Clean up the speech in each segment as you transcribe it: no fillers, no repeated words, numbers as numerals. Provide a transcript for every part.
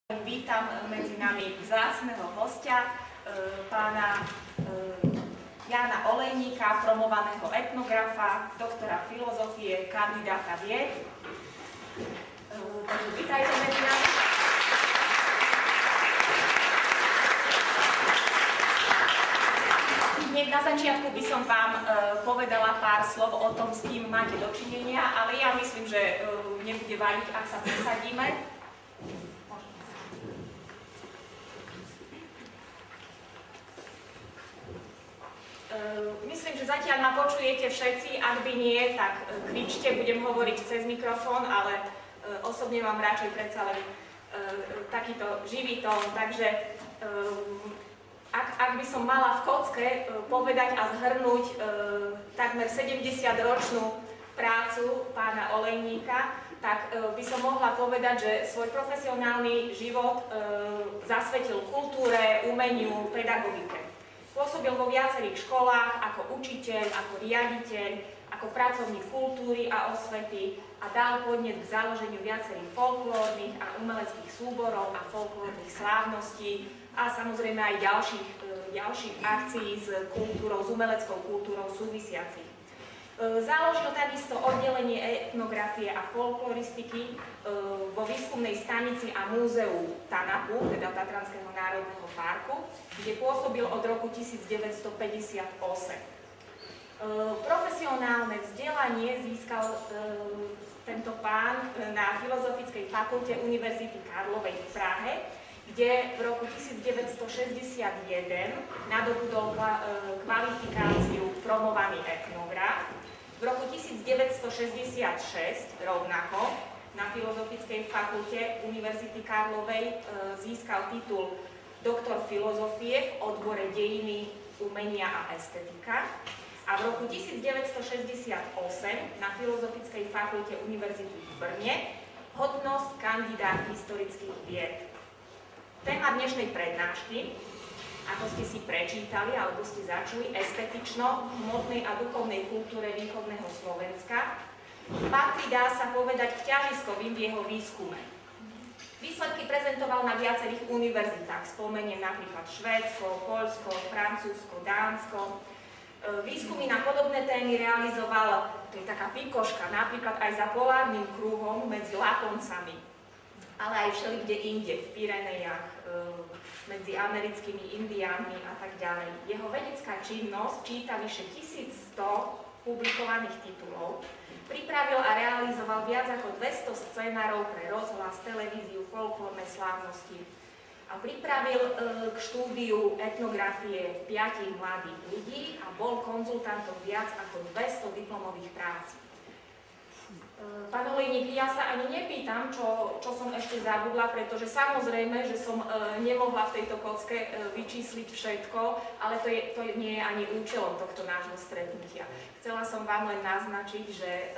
Vítam medzi nami vzácneho hostia, pána Jána Olejníka, promovaného etnografa, doktora filozofie, kandidáta vied. Takže vítajte medzi nami. Hneď na začiatku by som vám povedala pár slov o tom, s kým máte dočinenia, ale ja myslím, že nebude vadiť, ak sa presadíme. Myslím, že zatiaľ ma počujete všetci, ak by nie, tak kričte, budem hovoriť cez mikrofón, ale osobne mám radšej predsa len takýto živý tón, takže ak by som mala v kocke povedať a zhrnúť takmer 70-ročnú prácu pána Olejníka, tak by som mohla povedať, že svoj profesionálny život zasvetil kultúre, umeniu, pedagogike. Pôsobil vo viacerých školách ako učiteľ, ako riaditeľ, ako pracovník kultúry a osvety a dal podnet k založeniu viacerých folklórnych a umeleckých súborov a folklórnych slávností a samozrejme aj ďalších akcií s kultúrou, s umeleckou kultúrou súvisiacich. Založil takisto oddelenie etnografie a folkloristiky vo výskumnej stanici a múzeu TANAPu, teda Tatranského národného parku, kde pôsobil od roku 1958. Profesionálne vzdelanie získal tento pán na Filozofickej fakulte Univerzity Karlovej v Prahe, kde v roku 1961 nadobudol kvalifikáciu promovaný etnograf. V roku 1966 rovnako na Filozofickej fakulte Univerzity Karlovej získal titul doktor filozofie v odbore dejiny, umenia a estetika. A v roku 1968 na Filozofickej fakulte Univerzity v Brne hodnosť kandidát historických vied. Téma dnešnej prednášky, ako ste si prečítali alebo ste začuli, estetično-hmotnej a duchovnej kultúre východného Slovenska, patrí, dá sa povedať, k ťažiskovým v jeho výskume. Výsledky prezentoval na viacerých univerzitách, spomeniem napríklad Švédsko, Poľsko, Francúzsko, Dánsko. Výskumy na podobné témy realizoval, to je taká pikoška, napríklad aj za polárnym kruhom medzi Laponcami, ale aj všelikde inde, v Pyrenejach, medzi americkými indiánmi a tak ďalej. Jeho vedecká činnosť číta vyše 1100 publikovaných titulov, pripravil a realizoval viac ako 200 scenárov pre rozhlas, televíziu, folklórne slávnosti a pripravil k štúdiu etnografie 5 mladých ľudí a bol konzultantom viac ako 200 diplomových prác. Pán Olejník, ja sa ani nepýtam, čo som ešte zabudla, pretože samozrejme, že som nemohla v tejto kocke vyčísliť všetko, ale to nie je ani účelom tohto nášho stretnutia. Chcela som vám len naznačiť, že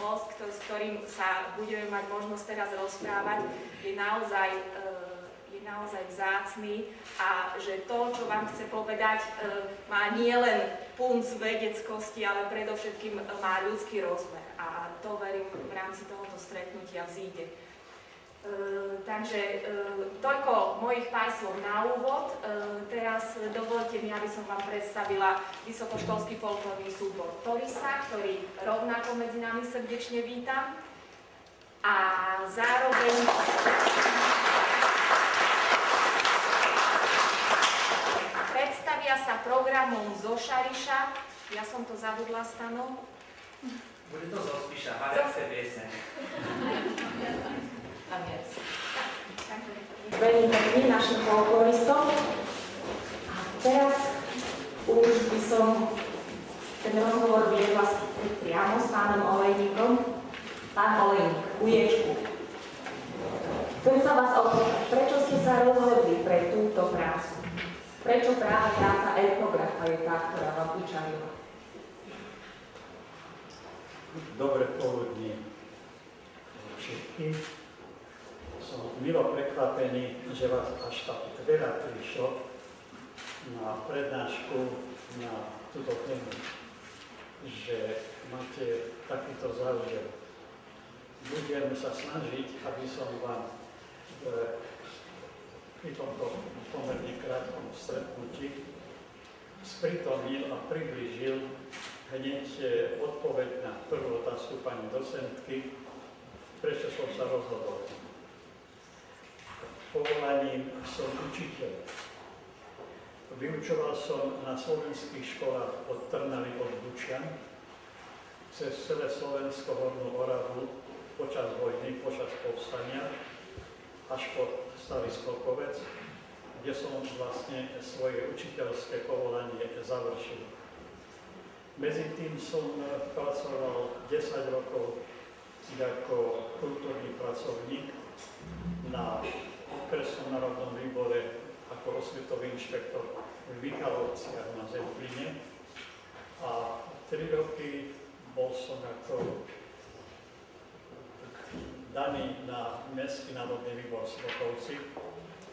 host, s ktorým sa budeme mať možnosť teraz rozprávať, je naozaj vzácny a že to, čo vám chce povedať, má nielen punc vedeckosti, ale predovšetkým má ľudský rozmer. A to, verím, v rámci tohoto stretnutia vzíde. Takže toľko mojich pár slov na úvod. Teraz dovolte mi, aby som vám predstavila vysokoškolský folklórny súbor Torisa, ktorý rovnako medzi nami srdečne vítam. A zároveň predstavia sa programom zo Šariša. Ja som to zabudla, Stano. Bude to zo Spiša, maďarské piesne. Veľmi pekný našim folkloristom. A teraz už by som ten rozhovor viedla priamo s pánom Olejníkom. Pán Olejník, uječku. Chcem sa vás opýtať, prečo ste sa rozhodli pre túto prácu? Prečo práve práca etnografa je tá, ktorá vám učarila? Dobre poludnie všetkým. Som milo prekvapený, že vás až tak veľa prišlo na prednášku na túto tému, že máte takýto záujem. Budem sa snažiť, aby som vám pri tomto pomerne krátkom stretnutí sprítomnil a priblížil hneď odpoveď na prvú otázku pani docentky, prečo som sa rozhodol. Povolaním som učiteľ. Vyučoval som na slovenských školách od Trnavy od Bučian cez celé Slovensko, Hornú Oravu, počas vojny, počas povstania, až po Starý Skokovec, kde som vlastne svoje učiteľské povolanie završil. Medzi tým som pracoval 10 rokov ako kultúrny pracovník na okresnom národnom výbore ako osvetový inšpektor v Michalovciach na Zemplíne a 3 roky bol som ako daný na Mestský národný výbor Slotovci,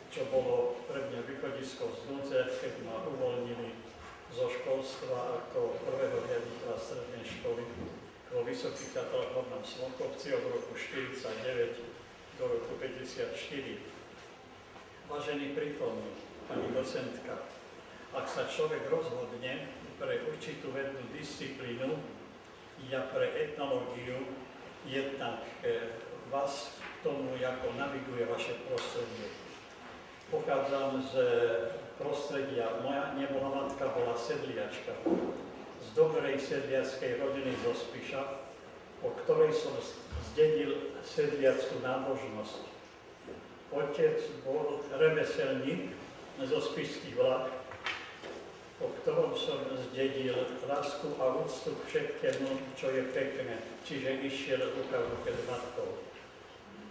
čo bolo pre mňa východisko z núdze, keď ma uvoľnili zo školstva ako prvého riaditeľa strednej školy vo Vysokých Tatrách Hornom Smokhovci od roku 1949 do roku 1954. Vážený prítomný, pani docentka, ak sa človek rozhodne pre určitú vednú disciplínu, ja pre etnológiu, jednak vás k tomu, ako naviguje vaše prostredie. Pochádzam z prostredia, moja nebohá matka bola sedliačka, z dobrej sedliackej rodiny zo Spiša, po ktorej som zdedil sedliackú nábožnosť. Otec bol remeselník zo Spišských Vlád, po ktorom som zdedil lásku a úctu k všetkému, čo je pekné, čiže išiel ruka v ruke s matkou.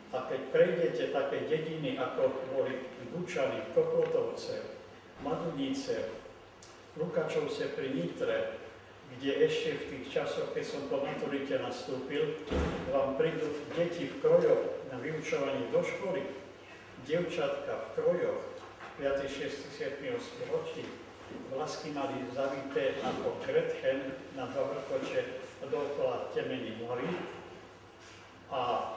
A keď prejdete také dediny, ako boli Bučany, Kokotovce, Madunice, Lukačovce pri Nitre, kde ešte v tých časoch, keď som po maturite nastúpil, vám prídu deti v krojoch na vyučovanie do školy, dievčatka v krojoch, 5., 6., 7., 8. ročí, vlasky mali zavité ako kretchen na vrkoče dookola temení mori a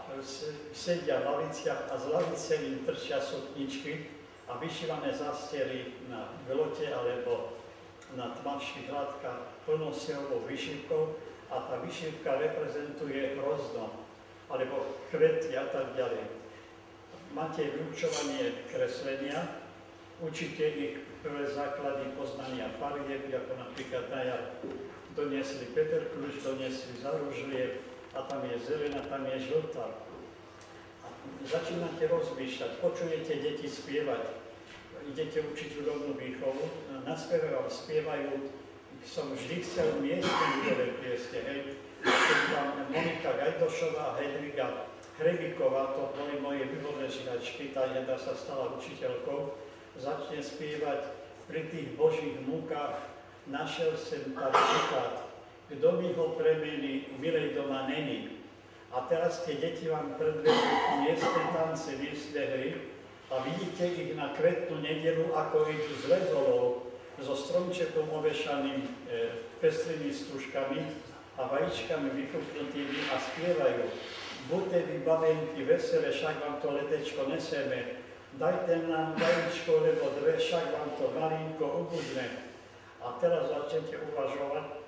sedia v laviciach a z lavice im trčia sukničky a vyšívané zástiery na velote alebo na tmavších hladkách plnosiovou vyšívkou a tá vyšívka reprezentuje hrozdom alebo kvety a tak ďalej. Máte vyučovanie kreslenia, učíte ich prvé základy poznania farieb, ako napríklad na jar doniesli Peter Kľúč, doniesli zaružlie a tam je zelená, tam je žltá. A začínate rozmýšľať, počujete deti spievať, idete učiť hudobnú výchovu, na speve vám spievajú, som vždy chcel miestne ľudové piesne, hej. Keď vám Monika Gajdošová a Hedviga Hrebiková, to boli moje výborné žiačky, tá jedna sa stala učiteľkou, začne spievať pri tých božích múkach, našiel sem tak príklad, kto mi ho premení, milej doma není. A teraz tie deti vám predvedú miestne tance, miestne hry a vidíte ich na kvetnú nedelu, ako idú z lezolov, so stromčekom ovešaným pestrými stužkami a vajíčkami vyfúknutými a spievajú. Buďte vy babenky veselé, však vám to letečko neseme. Dajte nám vajíčko, lebo dve, však vám to malinko ubudne. A teraz začnete uvažovať,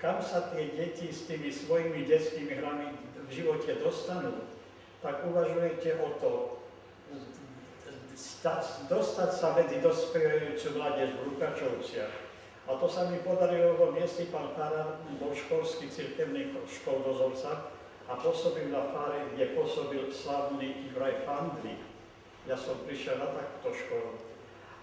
kam sa tie deti s tými svojimi detskými hrami v živote dostanú. Tak uvažujete o to, dostať sa medzi dospievajúcu mládež v Lukačovciach. A to sa mi podarilo, lebo miestny pán farár bol školský cirkevný škol dozorca a pôsobil na fáre, kde pôsobil slavný Juraj Fandlík. Ja som prišiel na takúto školu.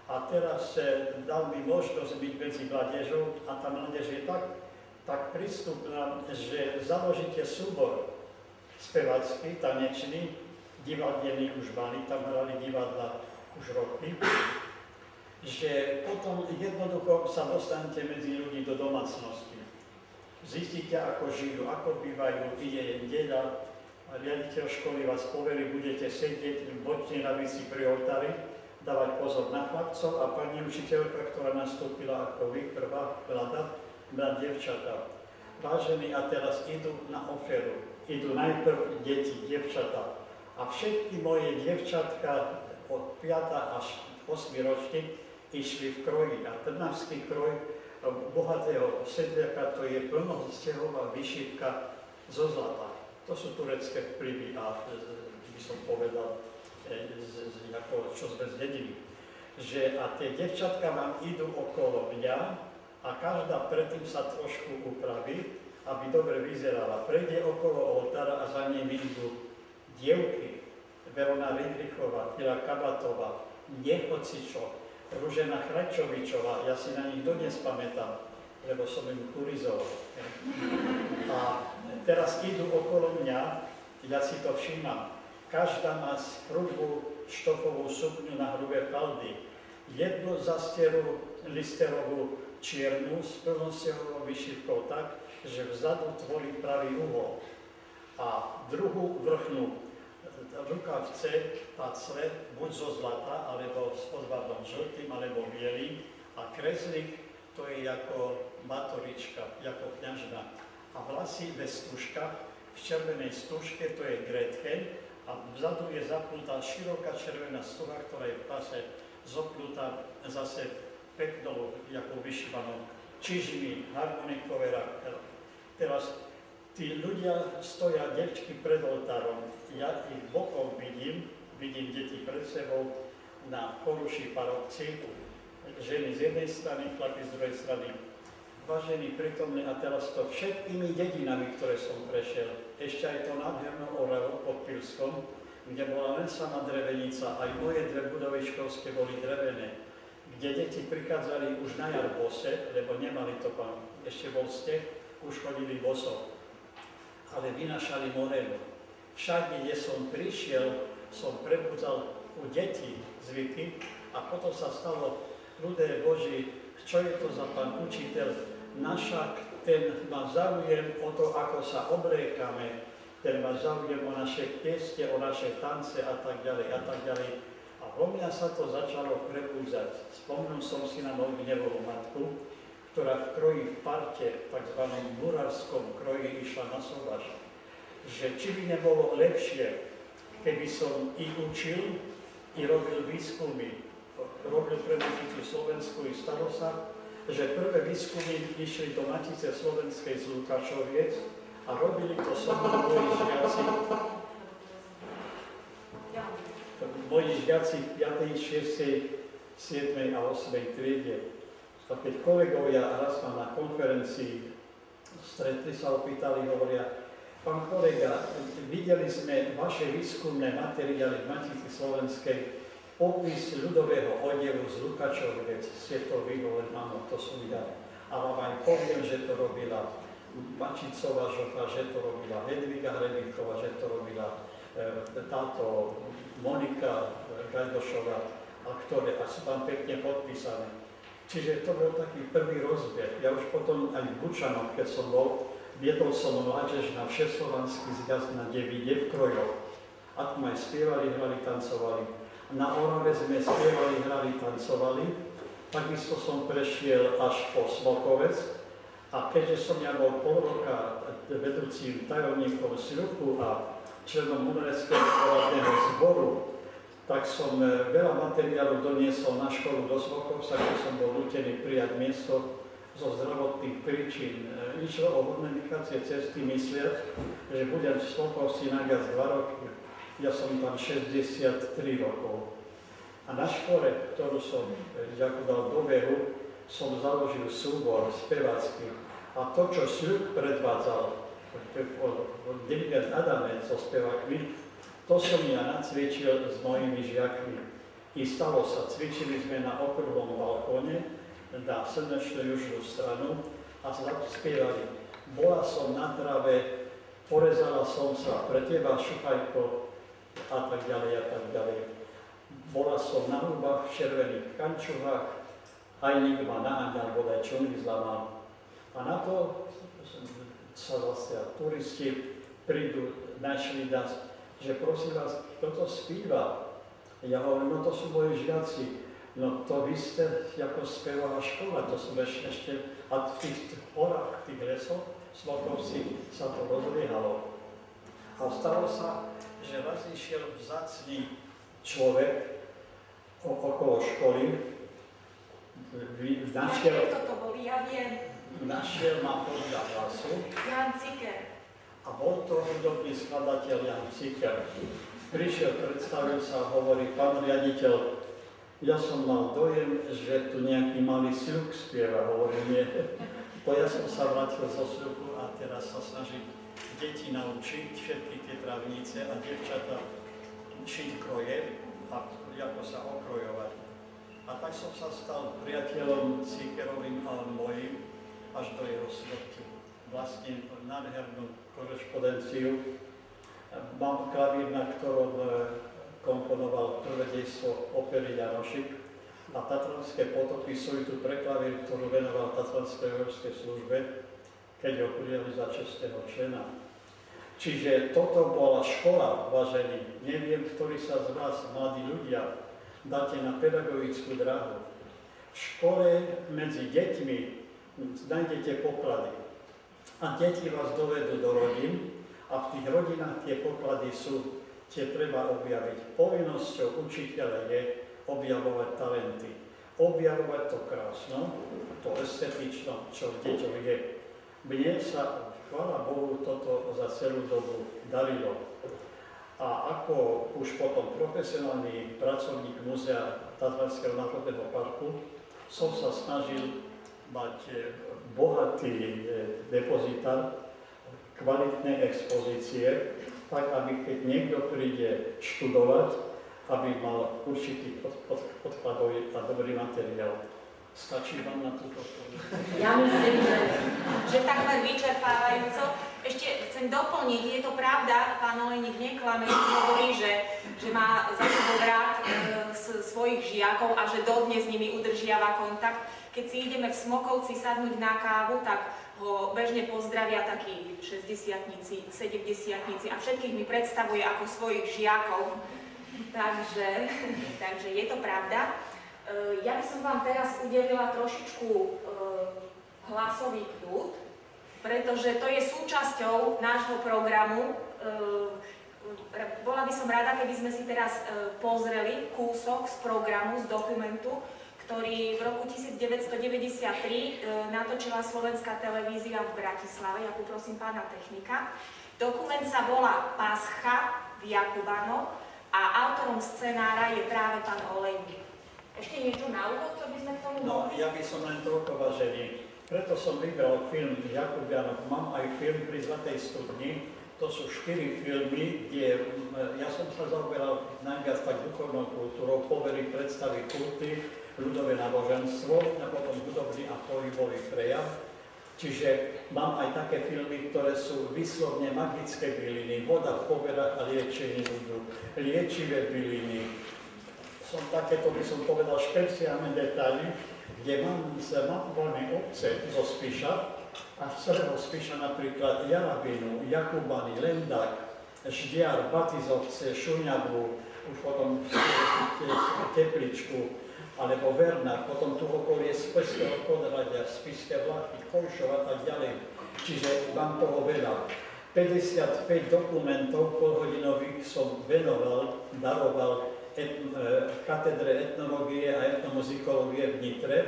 A teraz dal mi možnosť byť medzi mládežou a tá mládež je tak prístupná, že založíte súbor spevácky, tanečný, divadelný už mali, tam hrali divadla už roky, že potom jednoducho sa dostanete medzi ľudí do domácnosti. Zistíte, ako žijú, ako bývajú, ide deľa, riaditeľ školy vás poverí, budete sedieť v bočnej lavici pri oltári, dávať pozor na chlapcov a pani učiteľka, ktorá nastúpila ako vy, prvá mladá dievčatá. Vážení, a teraz idú na oferu. Idú najprv deti, dievčatá. A všetky moje dievčatka od 5. až 8. ročník išli v kroji. A trnavský kroj bohatého sedliaka to je plnostehová vyšívka zo zlata. To sú turecké vplyvy a by som povedal, čo sme zdedili. Že a tie devčatka vám idú okolo mňa a každá predtým sa trošku upraví, aby dobre vyzerala. Prejde okolo oltára a za ním idú dievky. Verona Rindrichová, Fila Kabatová, Nehocičo, Ružena Chrajčovičová, ja si na nich dodnes pamätám, lebo som im kurizoval. A teraz idú okolo mňa, ja si to všímam. Každá má sprudnú štofovú sukňu na hrubé faldy. Jednu zastieru listerovú čiernu s plnostehovou vyšívkou tak, že vzadu tvorí pravý uhol. A druhú vrchnú rukavce, pacle, buď zo zlata, alebo s podvardom žltým, alebo bielým. A kreslík, to je ako matorička, ako kňažna. A vlasy bez stužka, v červenej stužke, to je gretkeň. A vzadu je zapnutá široká červená stuha, ktorá je v pase zopnutá zase peknou, ako vyšívanou čižmi, harmonikové. Teraz tí ľudia stoja, devčky pred oltárom, ja ich bokom vidím deti pred sebou na koruši parovci, ženy z jednej strany, chlapi z druhej strany. Vážení prítomní, a teraz to všetkými dedinami, ktoré som prešiel, ešte aj to nádhernou Oravu pod Pilskom, kde bola len sama drevenica, aj moje dve budovy školské boli drevené, kde deti prichádzali už na jar bose, lebo nemali to pán, ešte bol steh, už chodili boso, ale vynašali morenu. Všade, kde som prišiel, som prebudzal u detí zvyky a potom sa stalo, ľudé Boží, čo je to za pán učiteľ, našak ten má záujem o to, ako sa obliekame, ten má záujem o naše piesne, o naše tance a tak ďalej a tak ďalej. A vo mňa sa to začalo prebúdzať. Spomnul som si na moju gnevovú matku, ktorá v kroji v parte, tzv. Murárskom kroji, išla na sobaž. Že či by nebolo lepšie, keby som i učil, i robil výskumy, robil pre Maticu Slovenskú, i stalo sa, že prvé výskumy išli do Matice Slovenskej z Lukáčoviec, a robili to so mnou moji žiaci v 5., 6., 7. a 8. triede. A keď kolegovia raz ma na konferencii stretli, sa opýtali, hovoria, pán kolega, videli sme vaše výskumné materiály v Matici Slovenskej, opis ľudového odevu z Lukáčoviec, ste to vyhovorili, áno, to som ja. A vám aj poviem, že to robila Mačicová žofa, že to robila Hedviga Hrebíková, že to robila táto Monika Gajdošová, a sú tam pekne podpísané. Čiže to bol taký prvý rozbeh. Ja už potom aj v Bučanoch, keď som bol, viedol som mládež na všeslovanský zjazd na Devide v Krojoch. A tam aj spievali, hrali, tancovali. Na Orave sme spievali, hrali, tancovali. Takisto som prešiel až po Smokovec. A keďže som ja bol pol roka vedúcim tajomníkom SILKu a členom umeleckého poradného zboru, tak som veľa materiálov doniesol na školu do Smokovca, kde som bol nútený prijať miesto zo zdravotných príčin. Išlo o komunikacie cesty, myslia, že budem v Smokovci najviac 2 roky. Ja som tam 63 rokov. A na škole, ktorú som dal do behu, som založil súbor spevácky. A to, čo SILK predvádzal, dirigent Adamec so spevákmi, to som ja nacvičil s mojimi žiakmi. I stalo sa, cvičili sme na okrúhlom balkóne na slnečnú južnú stranu a spievali. Bola som na trave, porezala som sa pre teba, šupajko, a tak ďalej, a tak ďalej. Bola som na hubách v červených kančuhách, aj niekto ma naháňal, bodaj čungy zlamal. A na to sa zase turisti prídu, našli nás, že prosím vás, kto to spíva? Ja hovorím, no to sú moji žiaci. No to vy ste ako speváva škola, to som ešte, a v tých horách, v tých lesoch, Smokovci sa to rozliehalo. A stalo sa, že raz išiel vzácny človek okolo školy. Aké to boli, ja viem. Našiel ma podľa hlasu. Jan Ciker. A bol to hudobný skladateľ Jan Ciker. Prišiel, predstavil sa a hovorí, pán riaditeľ, ja som mal dojem, že tu nejaký malý sľuk spieva. Hovorí, nie. To ja som sa vrátil zo sľuku a teraz sa snažím deti naučiť všetky tie travnice a dievčatá šiť kroje a ako sa okrojovať. A tak som sa stal priateľom Cikerovým a mojím až do jeho smrti. Vlastne nádhernú korešpondenciu. Mám klavír, na ktorom komponoval prvé dejstvo opery Janošik a Tatranské potopy sú tu pre klavír, ktorú venoval Tatranskej horskej službe, keď ho prijali za čestného člena. Čiže toto bola škola, vážení. Neviem, ktorí sa z vás, mladí ľudia, dáte na pedagogickú dráhu. V škole medzi deťmi nájdete poklady. A deti vás dovedú do rodín a v tých rodinách tie poklady sú, tie treba objaviť. Povinnosťou učiteľa je objavovať talenty. Objavovať to krásno, to estetično, čo v deťoch je. Mne sa, chvála Bohu, toto za celú dobu darilo. A ako už potom profesionálny pracovník Múzea Tatranského národného parku som sa snažil mať bohatý depozitár, kvalitné expozície, tak aby keď niekto príde študovať, aby mal určitý podkladový a dobrý materiál. Stačí vám na túto formu? Ja myslím, že takmer vyčerpávajúco. Ešte chcem doplniť, je to pravda, pán Olejník neklame, hovorí, že má za sebou rád svojich žiakov a že dodnes s nimi udržiava kontakt. Keď si ideme v Smokovci sadnúť na kávu, tak ho bežne pozdravia takí 60-tnici, 70-tnici a všetkých mi predstavuje ako svojich žiakov. Takže je to pravda. Ja by som vám teraz udelila trošičku hlasový kľud, pretože to je súčasťou nášho programu. Bola by som rada, keby sme si teraz pozreli kúsok z programu, z dokumentu, ktorý v roku 1993 natočila Slovenská televízia v Bratislave. Ja poprosím pána technika. Dokument sa volá Pascha v Jakubanoch a autorom scenára je práve pán Olejník. Ešte niečo na úvod, čo by sme k tomu No, ja by som len toľko, vážený. Preto som vybral film Jakubianov. Mám aj film Pri Zlatej studni. To sú 4 filmy, kde ja som sa zaoberal najviac tak duchovnou kultúrou, povery, predstavy, kulty, ľudové náboženstvo a potom hudobný a pohybový prejav. Čiže mám aj také filmy, ktoré sú vyslovne magické byliny, voda v poverách a liečenie ľudu, liečivé byliny. Som takéto, by som povedal, špeciálne detaily, kde mám zmapované obce zo Spiša a z celého Spiša napríklad Jarabinu, Jakubany, Lendák, Ždiar, Batizovce, Šuňavu, už potom Tepličku, alebo Vernák, potom tu okolie Spišského Podhradia, Spišské Vlachy, Kolšov a tak ďalej. Čiže mám toho veľa. 55 dokumentov polhodinových som venoval, daroval katedre etnológie a etnomuzikológie v Nitre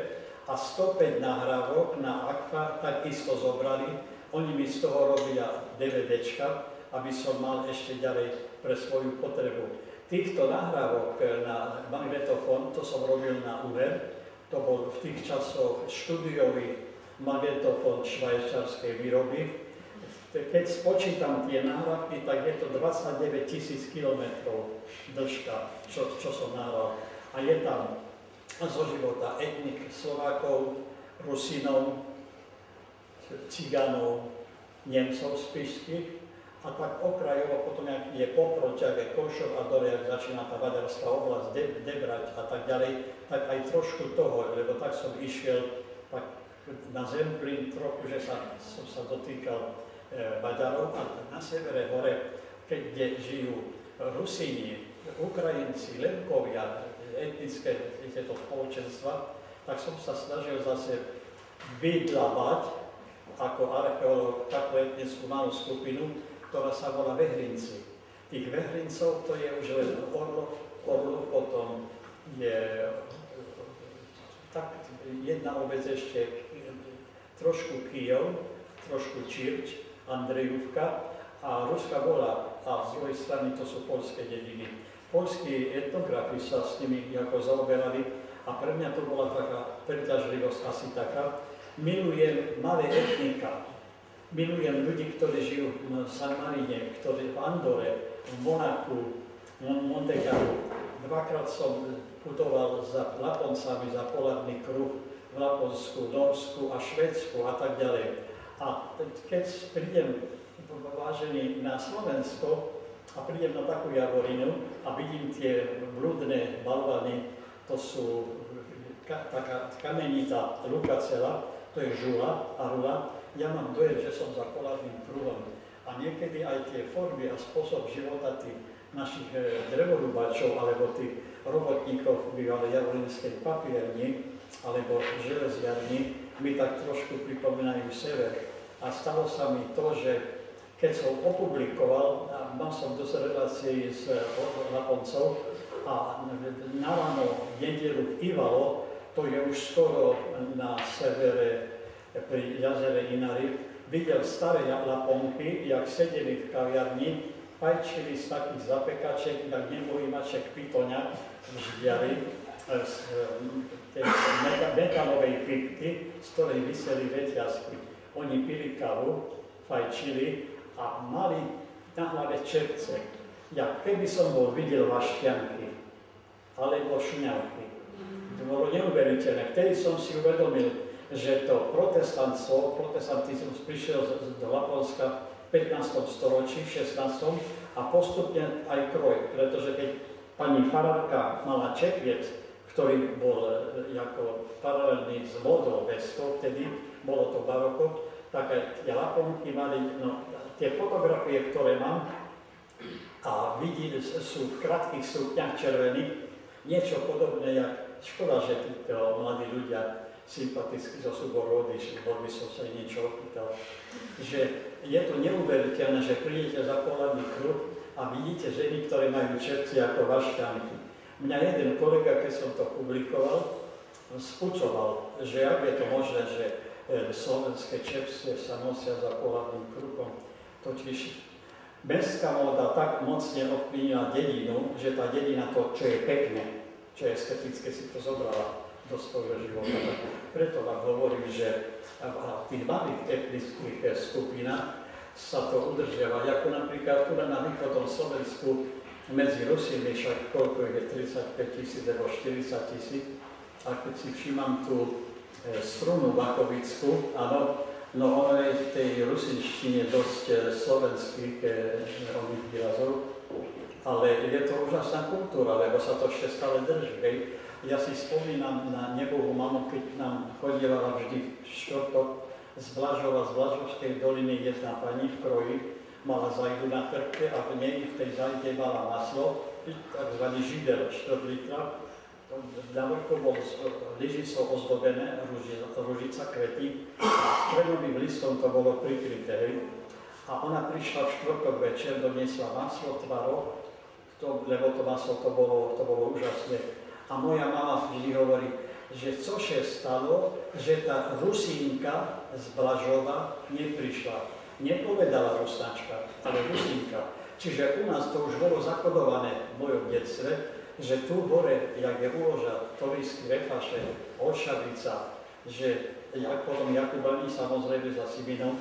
a 105 nahrávok na AKFA takisto zobrali. Oni mi z toho robia DVDčka, aby som mal ešte ďalej pre svoju potrebu. Týchto nahrávok na magnetofón, to som robil na UHER, to bol v tých časoch štúdiový magnetofón švajčiarskej výroby. Keď spočítam tie nahrávky, tak je to 29 000 kilometrov dĺžka, čo som nahral. A je tam zo života etnik Slovákov, Rusinov, Cigánov, Nemcov spišských. A tak okrajovo potom, jak je Poproťak, je Košov a dole, jak začína tá maďarská oblasť, Debrať a tak ďalej, tak aj trošku toho, lebo tak som išiel tak na Zemplín trochu, že som sa dotýkal Maďarov a na severe hore, kde žijú Rusíni, Ukrajinci, Lemkovia, etnické tieto spoločenstva, tak som sa snažil zase vydľavať ako archeológ takú etnickú malú skupinu, ktorá sa volá Vehrinci. Tých Vehrincov to je už len Orlov, potom je tak jedna obec ešte trošku Kyjev, trošku Čirč, Andrejovka a Ruská Vola a z druhej strany to sú poľské dediny. Poľskí etnografi sa s nimi ako zaoberali a pre mňa to bola taká príťažlivosť asi taká. Milujem malé etnika, milujem ľudí, ktorí žijú v San Marine, ktorí v Andore, v Monaku, Monte Carlo. Dvakrát som putoval za Laponcami, za polárny kruh v Laponsku, Norsku a Švédsku a tak ďalej. A keď prídem, vážený, na Slovensko a prídem na takú Javorinu a vidím tie blúdne balvany, to sú taká kamenitá lukacela, to je žula a rula, ja mám dojem, že som za polárnym kruhom. A niekedy aj tie formy a spôsob života tých našich drevorúbačov alebo tých robotníkov bývalej javorinskej papierni alebo železiarni mi tak trošku pripomínajú sever. A stalo sa mi to, že keď som opublikoval, mal som dosť relácií s Laponcov a na ráno v nedeľu v Ivalo, to je už skoro na severe pri jazere Inari, videl staré Laponky, jak sedeli v kaviarni, fajčili z takých zapekaček, tak nebojímaček pitoňa v ždiari, z metalovej pipky, z ktorej vyseli reťazky. Oni pili kávu, fajčili a mali na hlave čepce. Ja keby som bol videl vašťanky alebo šuňavky, to bolo neuveriteľné. Vtedy som si uvedomil, že to protestantizmus prišiel do Laponska v 15. storočí, v 16. a postupne aj kroj, pretože keď pani farárka mala čepiec, ktorý bol ako paralelný s modou vestou, vtedy bolo to baroko, tak aj tie Laponky mali, no, tie fotografie, ktoré mám, a vidíte, sú v krátkych sukňach červených, niečo podobné, jak škoda, že títo mladí ľudia sympaticky zo súboru odišli, bol by som sa niečo opýtal, že je to neuveriteľné, že prídete za polárny kruh a vidíte ženy, ktoré majú čepci ako vašťanky. Mňa jeden kolega, keď som to publikoval, spucoval, že ak je to možné, že slovenské čepce sa nosia za polárnym kruhom. Totiž mestská móda tak mocne ovplyvnila dedinu, že tá dedina to, čo je pekné, čo je estetické, si to zobrala do svojho života. Preto vám hovorím, že v tých malých etnických skupinách sa to udržiava, ako napríklad tu na východnom Slovensku medzi Rusimi, však koľko je 35 000 alebo 40 000, a keď si všímam tú strunu bachovickú, áno, no ono je v tej rusinštine dosť slovenských oných výrazov, ale je to úžasná kultúra, lebo sa to ešte stále drží. Ja si spomínam na nebohú mamu, keď nám chodievala vždy v štvrtok z Blažova, z Blažovskej doliny jedna pani v kroji, mala zajdu na chrbte a v nej v tej zajde mala maslo, takzvaný židel 4 litra. Na vrchu bol lyžico ozdobené, ružica, kvety, a stredovým listom to bolo prikryté. A ona prišla v štvrtok večer, doniesla maslo, tvarok, lebo to maslo to bolo úžasné. A moja mama vždy hovorí, že cože stalo, že tá Rusínka z Blažova neprišla. Nepovedala Rusnačka, ale Rusínka. Čiže u nás to už bolo zakodované v mojom detstve, že tu hore, jak je Uloža, Torísky, Repaše, Olšavica, že potom Jakubani, samozrejme za Sibinom,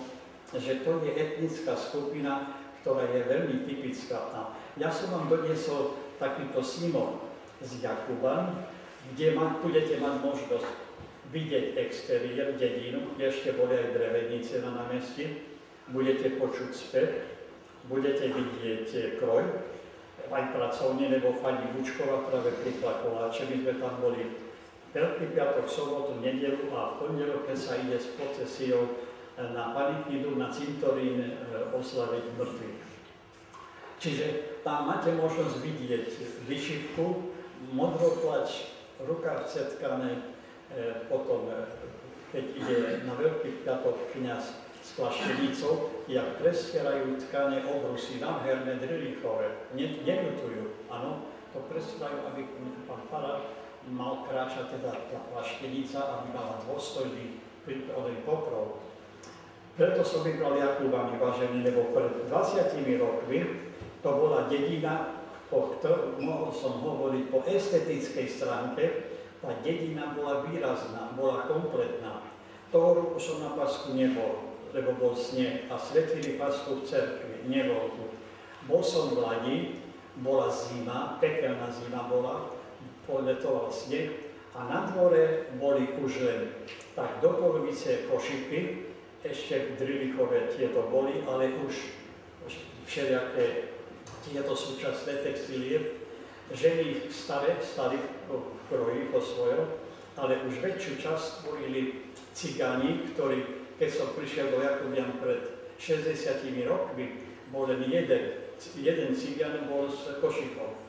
že to je etnická skupina, ktorá je veľmi typická. A ja som vám doniesol takýto snímok z Jakuban, kde budete mať možnosť vidieť exteriér, dedinu, kde ešte boli aj drevenice na námestí, budete počuť spev, budete vidieť kroj, aj pracovne, lebo pani Vučková práve pripla koláče. My sme tam boli Veľký piatok, sobotu, nedeľu a v pondelok, keď sa ide s procesiou na Panikydu, na cintorín oslaviť mŕtvych. Čiže tam máte možnosť vidieť vyšivku, modrotlač, rukávce tkané, potom keď ide na Veľký piatok kňaz s plaštenicou, jak prestierajú tkanie obrusy, nádherné, drilichové, neľutujú, áno, to predstavujú, aby pán farár mal kráčať teda tá plaštenica, aby mala dôstojný pokrov. Preto som vybral Jakubány, vážený, lebo pred 20 rokmi to bola dedina, mohol som hovoriť po estetickej stránke, tá dedina bola výrazná, bola kompletná. Toho roku som na Pasku nebol, lebo bol sneh a svetili Pasku v cerkvi, nebol tu. Bol som v Lani, bola zima, pekelná zima bola, poletoval sneh a na dvore boli už len tak do polovice košiky, ešte drilikové tieto boli, ale už všelijaké tieto súčasné textílie. Ženy stali v kroji po svojom, ale už väčšiu časť tvorili cigáni, ktorí, keď som prišiel do Jakubian pred 60 rokmi, bol len jeden cigán bol s košikou.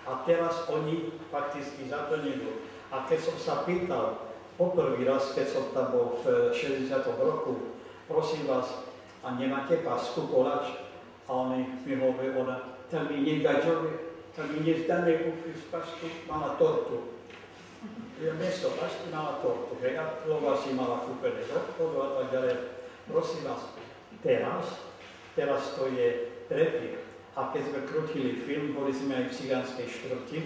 A teraz oni fakticky zaplnili. A keď som sa pýtal, poprvý raz, keď som tam bol v 60. roku, prosím vás, a nemáte pasku, koláč? A oni mi hovorí, ona, tam mi nedáďove, tam mi nezdané kúpiť pasku, mala tortu. Miesto pasky mala tortu, že ja plova si mala kúpené do obchodu a tak ďalej. Prosím vás, teraz to je tretí. A keď sme krútili film, boli sme aj v cigánskej štvrti,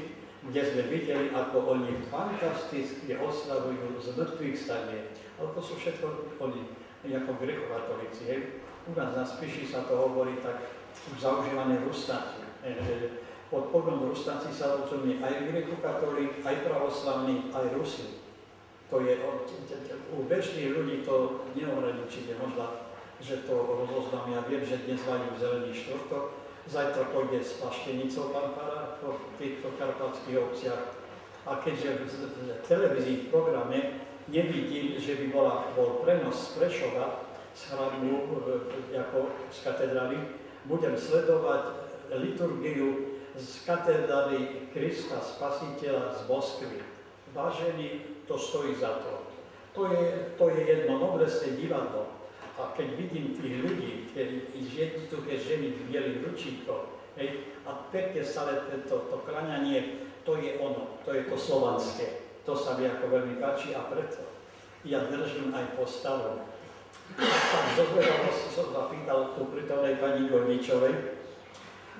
kde sme videli, ako oni fantasticky oslavujú z mŕtvych stanie. Ale to sú všetko oni, ako grecokatolíci. U nás na Spiši sa to hovorí tak zaužívané rustáci. Pod pojmom rustáci sa rozumie aj grecokatolík, aj pravoslavný, aj Rusi. To je, u väčších ľudí to neohraničíte, možno, že to rozoznám. Ja viem, že dnes vajú zelený štvrtok, zajtra pôjde s plaštenicou pán farár v týchto karpatských obciach. A keďže v televízii v programe nevidím, že by bol prenos z Prešova, z chrámu, ako z katedrály, budem sledovať liturgiu z katedrály Krista Spasiteľa z Moskvy. Vážení, to stojí za to. To je jedno noblesné divadlo. A keď vidím tých ľudí, keď ženy v bielých ručíkoch, a pekne stále to kráňanie, to je ono, to je to slovanské. To sa mi ako veľmi páči a preto ja držím aj postavu. Tak zo zvedavosti som zapýtal tu prítomnej pani Gorničovej,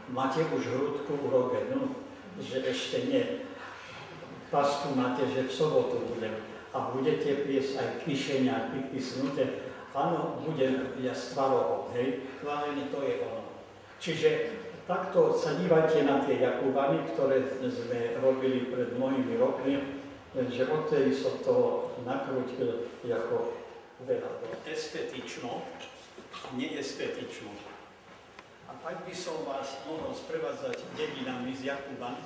máte už hrudku urobenú? Že ešte nie. Pasku máte, že v sobotu budem. A budete piesť aj kyšeňáky kysnuté. Áno, budem ja s tvarohom, hej. Vážení, to je ono. Čiže takto sa dívajte na tie Jakubany, ktoré sme robili pred mnohými rokmi, že odtedy som to nakrútil ako veľa estetično, neestetično. A tak by som vás mohol sprevádzať dedinami z Jakuban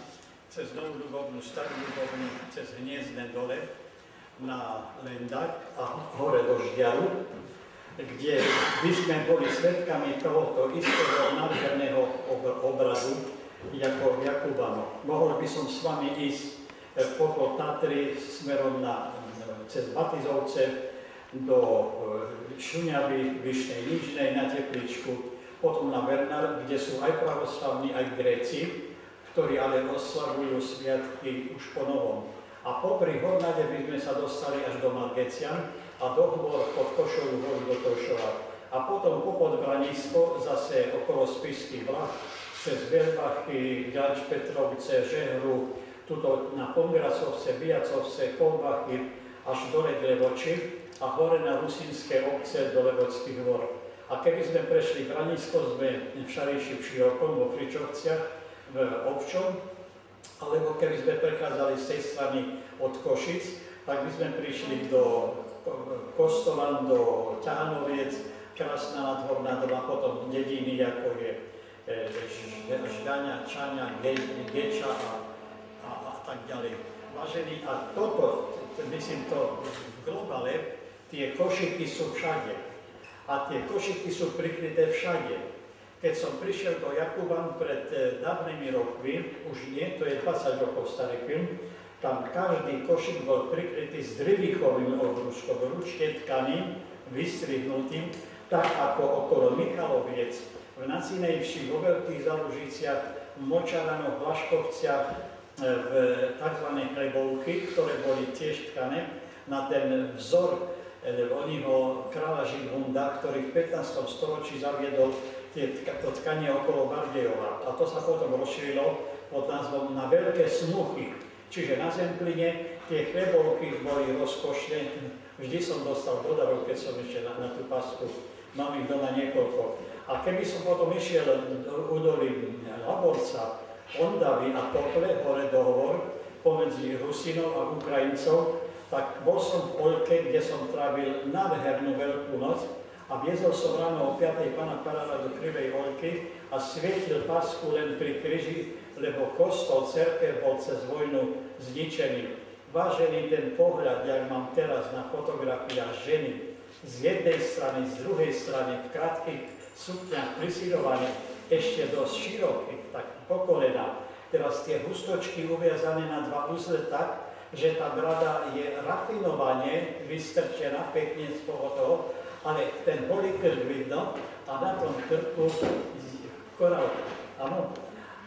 cez Novú Ľubovnú, Starú Ľubovnú, cez Hniezdne dole na Lendák a hore do Žďaru, kde by sme boli svedkami tohoto istého nádherného obrazu ako Jakubano. Mohol by som s vami ísť po Tatry smerom cez Batizovce do Šuňavy, Vyšnej Nižnej na Tepličku, potom na Bernard, kde sú aj pravoslavní, aj Gréci, ktorí ale oslavujú sviatky už po novom. A popri Hornade by sme sa dostali až do Malgecian a do Hôr pod Košovú horu do Tošova. A potom popod Branisko, zase okolo Spišských Vlách, cez Veľbachy, Ďač Petrovce, Žehru, tuto na Pongracovce, Biacovce, Kolbachy, až dole Glevoči a hore na Rusínske obce do Levockých hôr. A keby sme prešli Branisko, sme v Šariši v Širokom, vo Fričovciach, v Ovčom, alebo keby sme prechádzali z tej strany od Košic, tak by sme prišli do Kostolan, do Ťahanoviec, Krásna nad Hornadom a potom dediny, ako je Žďania, Čania, Geča a tak ďalej. Vážení, a toto, myslím to v globále, tie košiky sú všade. A tie košiky sú prikryté všade. Keď som prišiel do Jakuban pred dávnymi rokmi, už nie, to je 20 rokov starý film, tam každý košík bol prikrytý s drilichovým obrúškom, ručne tkaným, vystrihnutým, tak ako okolo Michaloviec, v Nacinej Vši, vo Veľkých Zalužiciach, v Močaranoch, v Laškovciach, v tzv. Chlebovky, ktoré boli tiež tkané na ten vzor oního kráľa Žigmunda, ktorý v 15. storočí zaviedol to tkanie okolo Bardejova. A to sa potom rozšírilo pod názvom na veľké smuchy. Čiže na Zempline tie chlebovky boli rozkošné. Vždy som dostal do darov, keď som išiel na tú pasku. Mám ich doma niekoľko. A keby som potom išiel do údolí Laborca, Ondavy a Tople, hore dohovor, pomedzi Rusinov a Ukrajincov, tak bol som v Oľke, kde som trávil nádhernú Veľkú noc a viezol som ráno o 5. pána farára do Krivej Oľky a svietil pasku len pri križi, lebo kostol, cerkev bol cez vojnu zničený. Vážený ten pohľad, jak mám teraz na fotografiách ženy, z jednej strany, z druhej strany, v krátkych sukňach prisídovaných, ešte dosť širokých, tak po kolena. Teraz tie hustočky uviazané na dva uzle tak, že tá brada je rafinovane vystrčená pekne z toho, ale ten holý krk vidno a na tom krku korálka. Áno.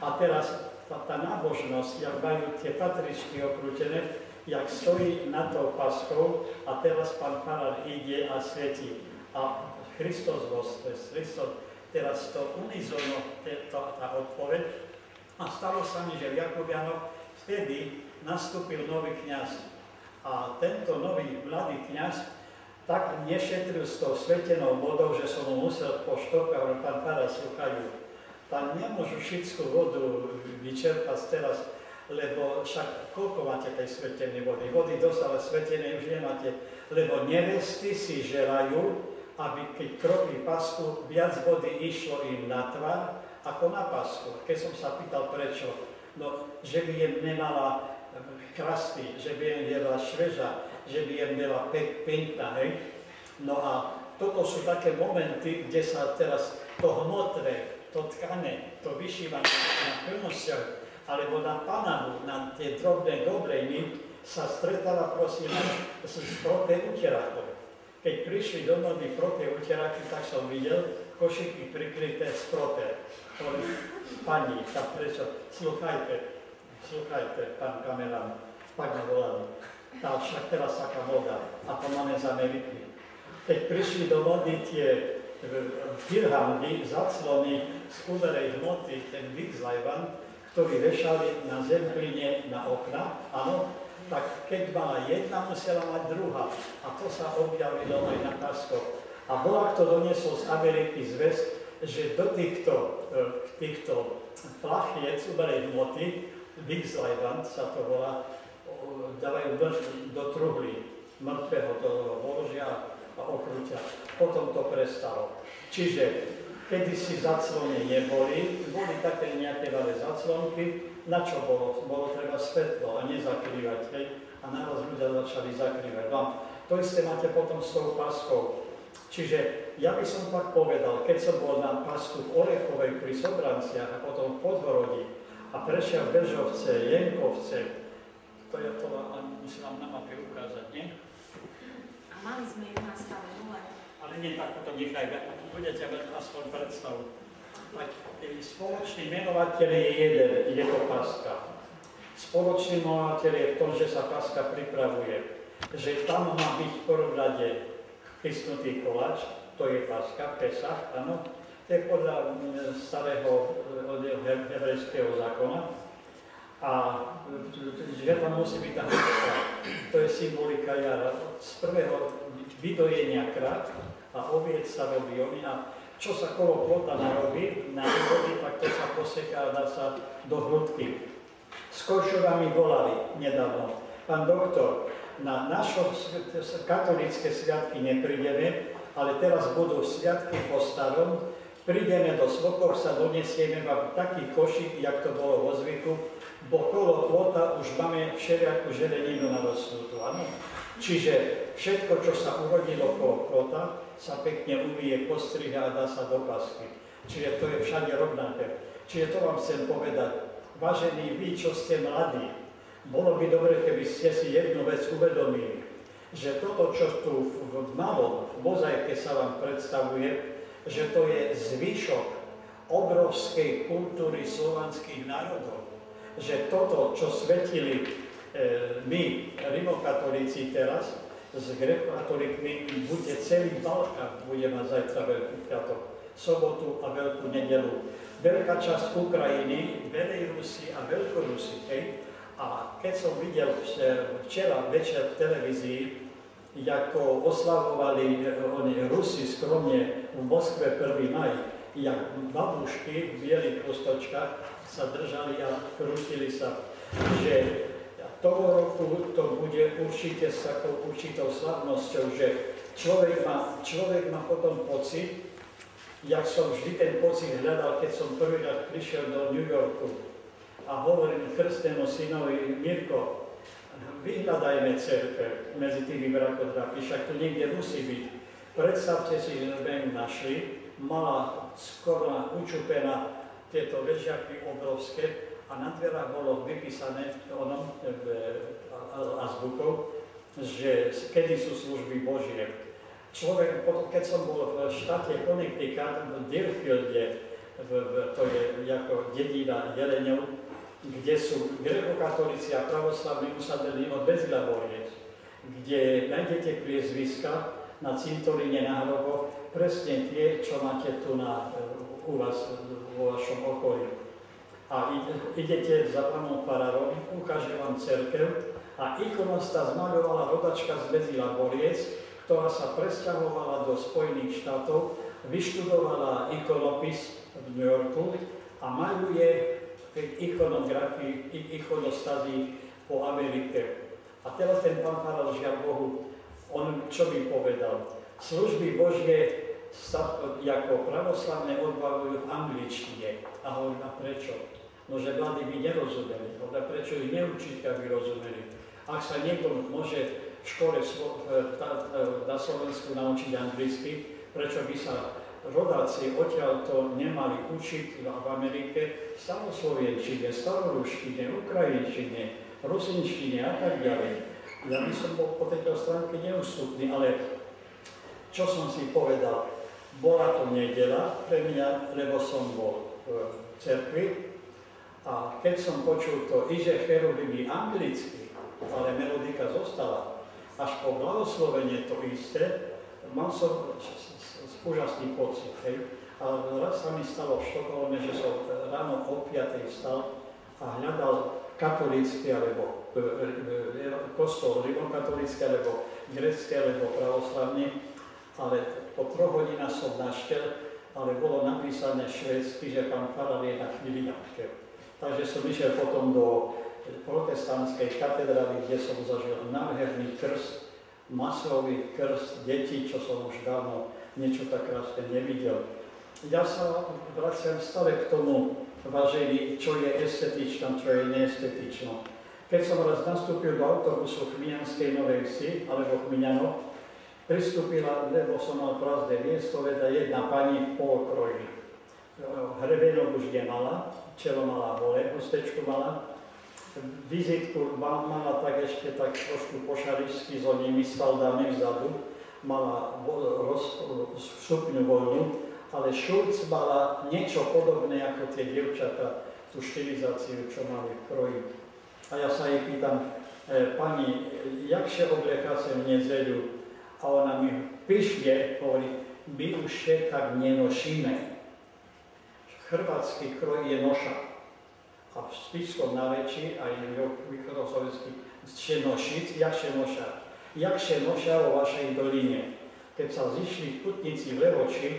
A teraz tá nábožnosť, jak majú tie patričky okrútené, jak stojí nad tou paskou a teraz pán farár ide a svieti. A Kristus voskres, Kristus, teraz to unizono, tá odpoveď. A stalo sa mi, že v Jakubianoch vtedy nastúpil nový kňaz. A tento nový mladý kňaz tak nešetril s tou svetenou vodou, že som mu musel po štope, hovorím, pán farár, sluchajú. Tam nemôžu šitskú vodu vyčerpať teraz, lebo však koľko máte tej svetenej vody? Vody dosť, ale svetenej už nemáte, lebo nevesty si želajú, aby keď kropli pasku, viac vody išlo im na tvar, ako na pasku. Keď som sa pýtal prečo, no, že by jem nemala krasty, že by jem jela šveža, že by jem jela pekná, hej. No a toto sú také momenty, kde sa teraz to hmotné, to tkané, to vyšívanie na plnostiach, alebo na panahu, na tie drobné goblejny, sa stretáva, prosím, s proté uterákov. Keď prišli do mody proté uteráky, tak som videl košiky prikryté z proté. Pani, tak prečo? Sluchajte, pán kamerán, pak ma volali. Tá však teraz taká moda, a to máme z Ameriky. Keď prišli do mody tie pirhangy, zaclony z uberej hmoty, ten Wixlajban, ktorý vešali na Zempline na okna, áno, tak keď mala jedna, musela mať druhá. A to sa objavilo aj na paskoch. A bola, kto doniesol z Ameriky zväzť, že do týchto plachiec uberej hmoty, Wixlajban sa to volá, dávajú do truhly mŕtvého, to položia a okrúťa. Potom to prestalo. Čiže kedysi zaclony neboli, boli také nejaké malé zaclonky. Na čo bolo? Bolo treba svetlo a nezakrývať. Hej? A naraz ľudia začali zakrývať. No, to isté máte potom s tou paskou. Čiže ja by som tak povedal, keď som bol na pasku v Orechovej pri Sobranciach a potom v Podhorodí a prešiel Bežovce, Jenkovce, to je to, musím vám na mape ukázať, nie? A mali sme ju nastavenú, ale nie, tak to nechajme, budete mať aspoň predstavu. Tak spoločný menovateľ je jeden, je to paska. Spoločný menovateľ je v tom, že sa paska pripravuje. Že tam má byť v prvom rade chysnutý koláč, to je paska, Pesach, áno. To je podľa starého hebrejského zákona. A že tam musí byť tá paska, to je symbolika jara. Z prvého vydojenia krát a oviec sa robí oni a čo sa kolo plota narobí, tak to sa poseká a dá sa do hrudky. S Košovami volali nedávno. Pán doktor, na naše katolícke sviatky neprídeme, ale teraz budú sviatky po starom, prídeme do Svokovca, donesieme vám taký košík, jak to bolo vo zvyku, bo kolo plota už máme všelijakú želeninu narostnutú, áno? Čiže všetko, čo sa urodilo kolo plota, sa pekne umýje, postriha a dá sa do pasky. Čiže to je všade rovnaké. Čiže to vám chcem povedať. Vážení vy, čo ste mladí, bolo by dobre, keby ste si jednu vec uvedomili, že toto, čo tu v malom, v mozaike sa vám predstavuje, že to je zvyšok obrovskej kultúry slovanských národov. že toto, čo svetili my, rimokatolíci teraz, s grekokatolíkmi, bude celý Balkán, bude mať zajtra Veľký piatok, sobotu a Veľkú nedelu. Veľká časť Ukrajiny, Belorusy a Veľkorusy. A keď som videl včera večer v televízii, ako oslavovali oni Rusi skromne v Moskve 1. maj, jak babušky v bielých chvostočkách sa držali a krútili sa, že toho roku to bude určite s takou určitou slavnosťou, že človek má potom pocit, jak som vždy ten pocit hľadal, keď som prvýkrát prišiel do New Yorku a hovorím krstnému synovi: Mirko, vyhľadajme cerkev medzi tými brakodrapy, však to niekde musí byť. Predstavte si, že sme ju našli, mala skoro učupená tieto vežiaky obrovské, a na dverách bolo vypísané azbukou, že kedy sú služby Božie. Človek, keď som bol v štáte Connecticut, v Deerfielde, to je ako dedina Jeleňov, kde sú grekokatolíci a pravoslavní usadení od Bezilaboriec, kde nájdete priezviska na cintoríne na hroboch, presne tie, čo máte tu u vás, vo vašom okolí. A idete za pánom farárom, ukáže vám cerkev a ikonostas maľovala rodačka z Bezilaboriec, ktorá sa presťahovala do Spojených štátov, vyštudovala ikonopis v New Yorku a maľuje ikonostazy po Amerike. A teraz ten pán farár, žiaľ Bohu, on čo by povedal? Služby Božie sa ako pravoslavné odbavujú v angličtine. A hovorím, a prečo? No, že mladí by nerozumeli. A prečo ich neučiť, aby rozumeli? Ak sa niekto môže v škole na Slovensku naučiť anglicky, prečo by sa rodáci odtiaľto nemali učiť v Amerike staroslovenčine, staroruštine, ukrajinčine, rusinčine a tak ďalej. Ja by som bol po tejto stránke neústupný, ale čo som si povedal, bola to nedeľa pre mňa, lebo som bol v cerkvi a keď som počul to Iže cherubimy anglicky, ale melodika zostala, až po blahoslovenie to isté, mal som úžasný pocit. Ale raz sa mi stalo v Štokholme, že som ráno o 5. vstal a hľadal katolícky, alebo kostol rimokatolícky, alebo grécky, alebo pravoslavný, ale po 3 hodinách som našiel, ale bolo napísané švédsky, že pán farár je na chvíli návštev. Takže som išiel potom do protestantskej katedrály, kde som zažil nádherný krst, masový krst detí, čo som už dávno niečo tak krásne nevidel. Ja sa vraciam stále k tomu, vážení, čo je estetično, čo je neestetično. Keď som raz nastúpil do autobusu Chmiňanskej Novej Vsi, alebo Chmiňanov, pristúpila, lebo som mal prázdne miesto, veda jedna pani v polokroji. Hrebenok už nemala, čelo mala hole, hustečku mala, vizitku mala tak ešte tak trošku pošarišsky s onými spaldami vzadu, mala sukňu voľnú, ale šulc mala niečo podobné ako tie dievčatá, tú štilizáciu, čo mali v kroji. A ja sa jej pýtam, pani, jakže oblieká sa v nedeľu? A ona mi pyšne hovorí, my už tak nenošíme. Chorvátsky kroj je noša. A v Spišskom náreči aj východoslovenský nošic, jakže noša. Jakže noša vo vašej doline. Keď sa zišli putníci v Levoči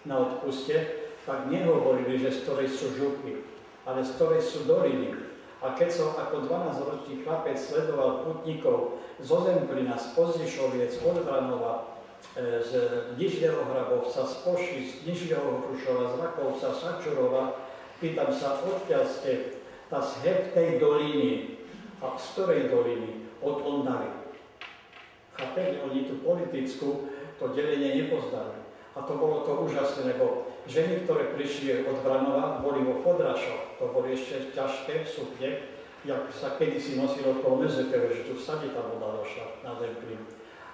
na odpuste, tak nehovorili, že z ktorej sú župy, ale z ktorej sú doliny. A keď som ako 12-ročný chlapec sledoval putníkov zo Zemplína, z Pozdišoviec, od Vranova, z Nižného Hrabovca, z Poši, z Nižného Hrušova, z Rakovca, Sačurova, pýtam sa, odkiaľ ste, tá z tej doliny. A z ktorej doliny? Od Ondavy. Chápete, oni tú politickú, to delenie nepoznali. A to bolo to úžasné, lebo ženy, ktoré prišli od Vranova, boli vo Fodrašoch. To boli ešte ťažké sukne, jak sa kedysi nosilo okolo Mezekeve, že tu vsadí tá voda došla na Zemplín.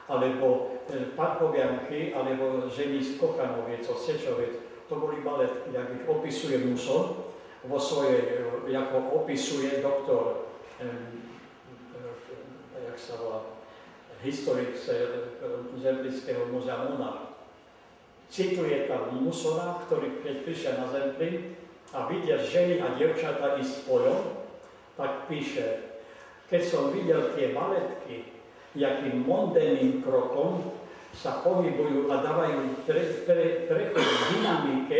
Alebo Parchovianky, alebo ženy z Kochanoviec, od Sečoviec. To boli baletky, jak ich opisuje Muson. vo svojej, ako opisuje doktor, jak sa volá, historik Zemplínského múzea Monarch. Cituje tam Musona, ktorý keď prišiel na Zemplín a videl ženy a dievčatá ísť poľom, tak píše, keď som videl tie baletky, jakým mondénnym krokom sa pohybujú a dávajú prechod v dynamike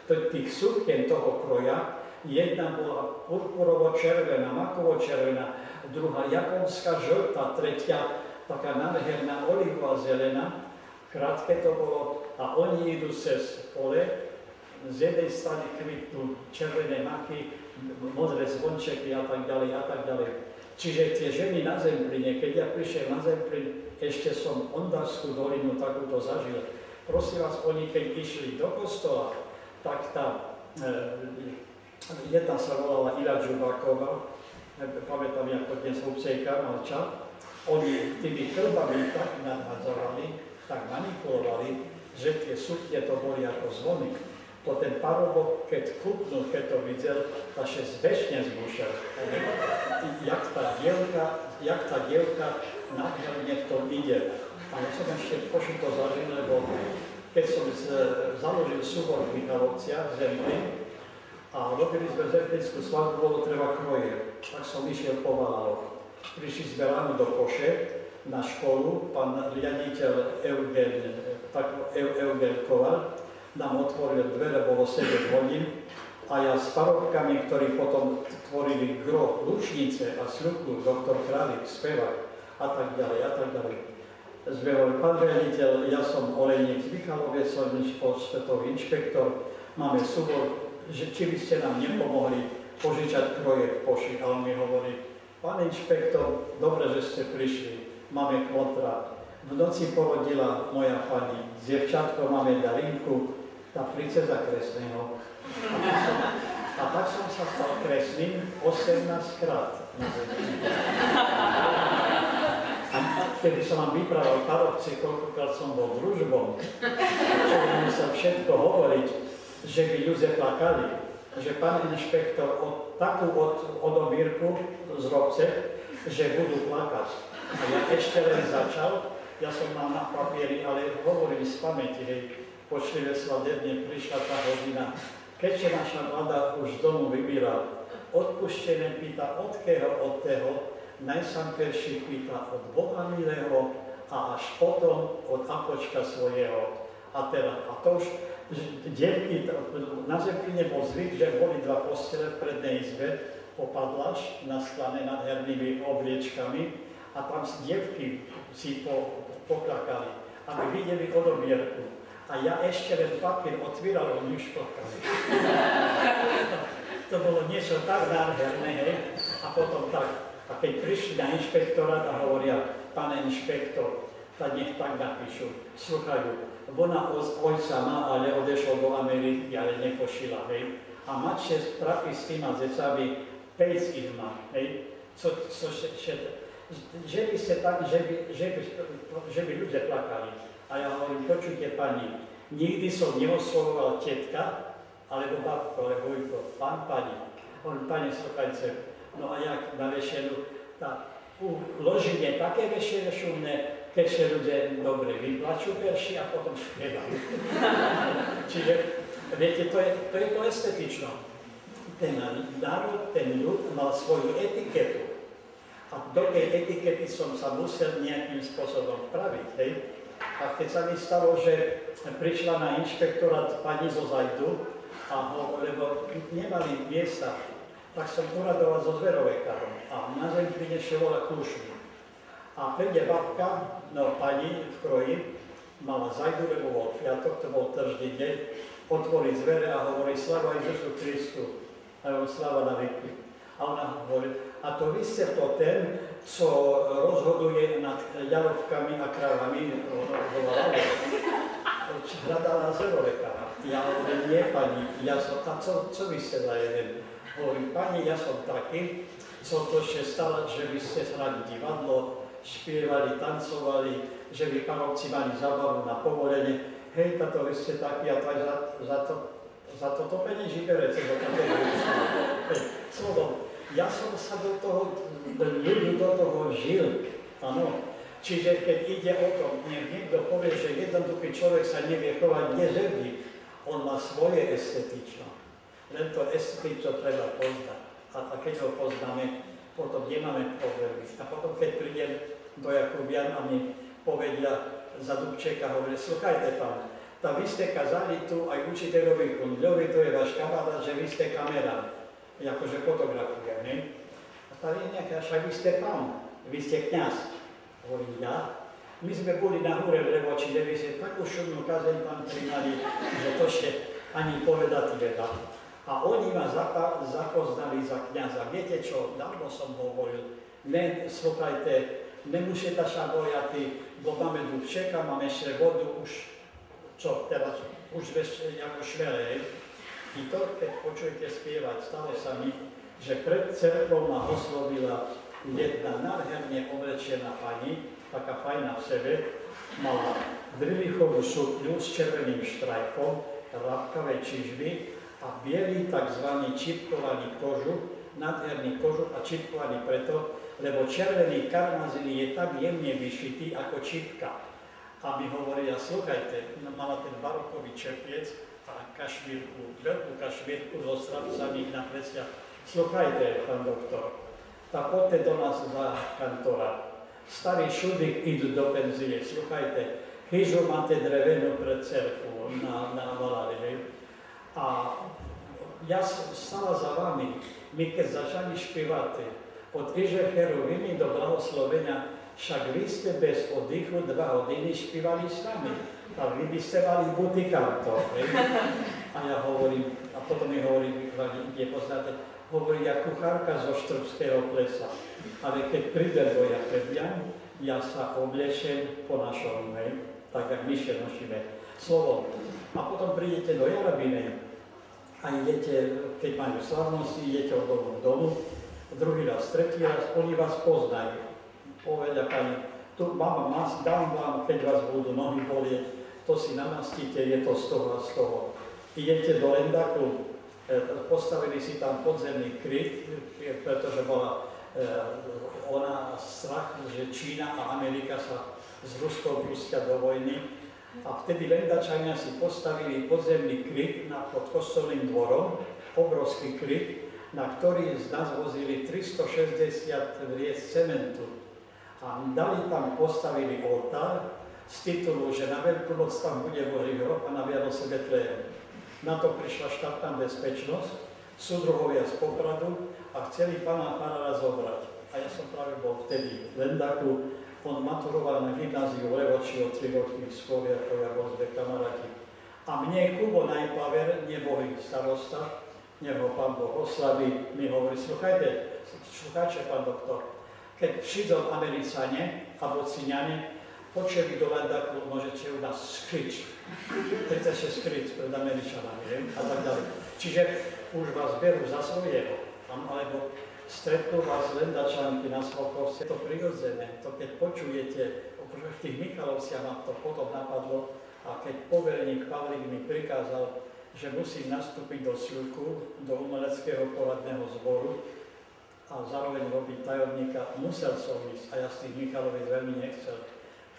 tých sukien toho kroja, jedna bola purpurovo-červená, makovo-červená, druhá japonská žltá, tretia taká nádherná olivová zelená. Krátke to bolo a oni idú cez pole, z jednej strany kvitnú červené maky, modré zvončeky a tak ďalej a tak ďalej. Čiže tie ženy na Zemplíne, keď ja prišiel na Zemplín, ešte som Ondarskú dolinu takúto zažil. Prosím vás, oni keď išli do kostola, tak tá jedna sa volala Ila Džubáková, pamätám, ako dnes Hubsejka Malča, oni tými krvami tak nadhadzovali, tak manipulovali, že tie sukne to boli ako zvony. To ten parobok, keď kúpnul, keď to videl, tak sa zbežne zmúšal. Jak tá dievka nádherne v tom ide. A ja som ešte pošuto zažil, lebo keď som založil súbor v Michalovciach, Zemplín, a robili sme zemplínskú svadbu, bolo treba kroje. Tak som išiel po Valáloch. Prišli sme ráno do Koše na školu, pán riaditeľ Eugen Koval nám otvoril dvere, bolo 7 hodín a ja s parobkami, ktorí potom tvorili gro, Lučnice a Sľuku, doktor Králik, spevák a tak ďalej, a tak ďalej. Zbehol pán riaditeľ, ja som olejník z Michalovie, som svetový inšpektor, máme súbor, že či by ste nám nepomohli požičať kroje v Poši. A on mi hovorí, pán inšpektor, dobre, že ste prišli, máme kontrakt. V noci porodila moja pani dievčatko, máme Darinku, tá princeza Kresného. A tak som sa stal kresným 18 krát. A keby som vám vyprával parobci, koľkokrát som bol družbom, čo by musel všetko hovoriť, že by ľudia plakali, že pán inšpektor takú odobírku zrobce, že budú plakať. A ja ešte len začal, ja som mal na papieri, ale hovorím z pamäti, hej, počlivé svadebne prišla tá hodina, keďže naša vláda už z domu vybíral, odpuštené pýta od keho, od teho, najsamperší pýta od Boha milého a až potom od apočka svojho. A to už dievky, na Zemplíne bol zvyk, že boli dva postele v prednej izbe, popadlaš naskladné nádhernými obliečkami a tam dievky si poplakali, aby videli odobierku. A ja ešte len papier otvíral, oni už plakali. To bolo niečo tak nádherné, hej. A potom tak. A keď prišli na inšpektorát a hovoria, pane inšpektor, tak nech tak napíšu, sluchajú. Ona ojca má, ale odešol do Ameriky, ale nepošila, hej. A mače trafí s týma zecami, 5 ich má, hej. Že by ste tak, že by ľudia plakali. A ja hovorím, počujte pani, nikdy som neoslovoval tetka, alebo babko, alebo ujko, pán pani. On, pani sluchajce, no a jak na vešenu, tá uloženie také vešene šumné, keď sa ľudia dobre vyplačú verši a potom spievajú. Čiže, viete, to je to estetično. Ten národ, ten ľud mal svoju etiketu. A do tej etikety som sa musel nejakým spôsobom vpraviť, hej. A keď sa mi stalo, že prišla na inšpektorát pani zo Zajdu, lebo nemali miesta, tak som uradoval so zverovekárom a na Zemplíne še volá Kúšny. A príde babka, no pani v kroji, mala Zajdu, lebo bol piatok, to bol tržný deň, otvorí zvere a hovorí sláva Ježišu Kristu, a on sláva na veky. A ona hovorí, a to vy ste to ten, co rozhoduje nad jalovkami a krávami, hľadala zverovekára. Ja hovorím, nie pani, ja som tam, co vy ste za jeden? Hovorím, pani, ja som taký, co to ešte stalo, že by ste hrali divadlo, spievali, tancovali, že by panovci mali zábavu na povolenie. Hej, tato, vy ste taký a tak za to za toto penieži berete, za také slovo. Ja som sa do toho, ľudí do toho žil, áno. Čiže keď ide o to, niekto povie, že jednoduchý človek sa nevie chovať nezemný, on má svoje estetično. Len to estetično treba poznať. A keď ho poznáme, potom nemáme problémy. A potom, keď prídem do Jakubian a mi povedia za Dubčeka, hovoria, sluchajte pán, tá vy ste kazali tu aj učiteľovi Kundľovi, to je váš kamarát, že vy ste kamera, akože fotografia, ne? A tá je nejaká, však vy ste pán, vy ste kňaz. Hovorím, ja? My sme boli na hore v Levoči, kde by ste takú šumnú kazeň tam primali, že to še ani povedať veda. A oni ma zapoznali za kňaza. Viete čo, dávno som hovoril, ne, sluchajte, nemusíte sa bojati, bo máme Dubčeka, máme ešte vodu už, čo teraz, už ako švele. I to, keď počujete spievať, stalo sa mi, že pred cerkou ma oslovila jedna nádherne oblečená pani, taká fajná v sebe, mala drilichovú sukňu s červeným štrajkom, rabkavé čižby a bielý tzv. Čipkovaný kožuch, nádherný kožuch a čipkovaný preto, lebo červený karmazín je tak jemne vyšitý ako čipka. A mi hovoria, sluchajte, mala ten barokový čepiec a kašmírku, veľkú kašmírku so strapcami na pleciach. Sluchajte, pán doktor, tak poďte do nás za kantora. Starí šudik idú do penzie, sluchajte, chyžu máte drevenú pred cerku na Valari. A ja som stala za vami, my keď začali špívať od Ižecheroviny do blahoslovenia, však vy ste bez oddychu 2 hodiny špívali s nami. A vy by ste mali butikantov. A ja hovorím, a potom mi hovorí, kde poznáte, hovorí ja kuchárka zo Štrbského plesa. Ale keď prídem do Jakebian, ja sa oblečem po našom, tak jak my še nosíme slovo. A potom prídete do Jarabine a idete, keď majú slavnosti, idete od domu k domu, druhý raz, tretí raz, oni vás poznajú. Povedia pani, tu mám mas, dám vám, keď vás budú nohy bolieť, to si namastíte, je to z toho a z toho. Idete do Lendaku, postavili si tam podzemný kryt, pretože bola ona strach, že Čína a Amerika sa s Ruskou pustia do vojny. A vtedy Lendačania si postavili podzemný kryt pod kostolným dvorom, obrovský kryt, na ktorý z nás vozili 360 vriec cementu. A dali tam, postavili oltár z titulu, že na Veľkú noc tam bude Boží hrob a na Vianoce Betlejem. Na to prišla štátna bezpečnosť, súdruhovia z Popradu a chceli pána farára zobrať. A ja som práve bol vtedy v Lendaku, on maturoval na gymnáziu v Levoči o 3 roky skôr, ako ja bol zde kamaráti. A mne Kubo Najpaver, nebohý starosta, nebo pán Boh oslaví, mi hovorí, sluchajte, pán doktor, keď přijdú Američane alebo Číňane, počeli do Lendaku, môžete u nás skryť. Chcete sa skryť pred Američanami, a tak ďalej. Čiže už vás berú za svojho, alebo stretnú vás Lendačanky na Smolkovce, je to prirodzené. To keď počujete, v tých Michalovciach ma to potom napadlo, a keď poverník Pavlík mi prikázal, že musím nastúpiť do Sľuku, do umeleckého poradného zboru, a zároveň robiť tajomníka, musel som ísť a ja z tých Michaloviec veľmi nechcel.